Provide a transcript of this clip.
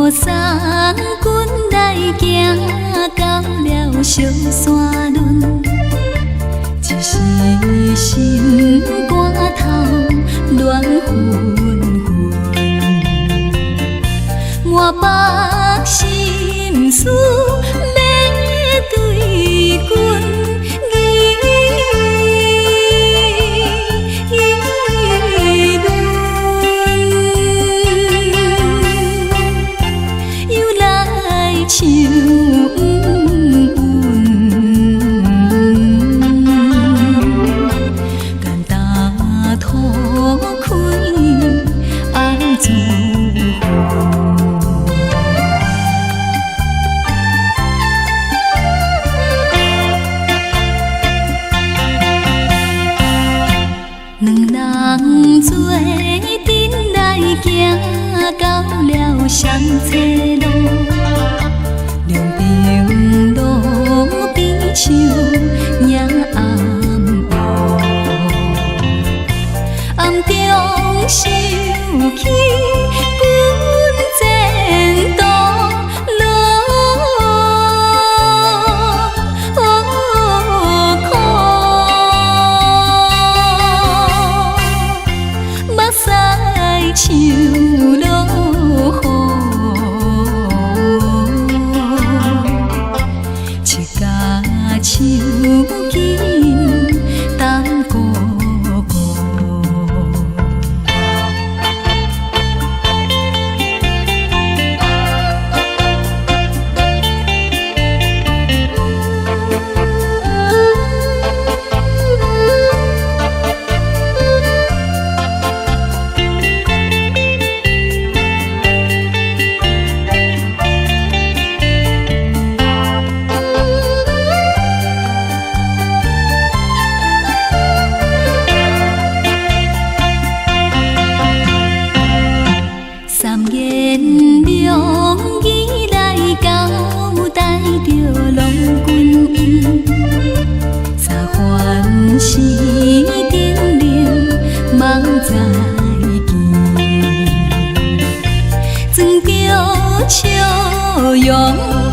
三军来行到了小山仑，一时心肝头乱纷纷，满腹心事要对君。秋敢打土开红烛两人做阵来行到了双车路。两边路边唱夜暗黑，暗中想起军前道路苦，目屎像落雨。手紧当孤孤，三言两语来交代着郎君意，三番四点铃梦在见，装着笑容。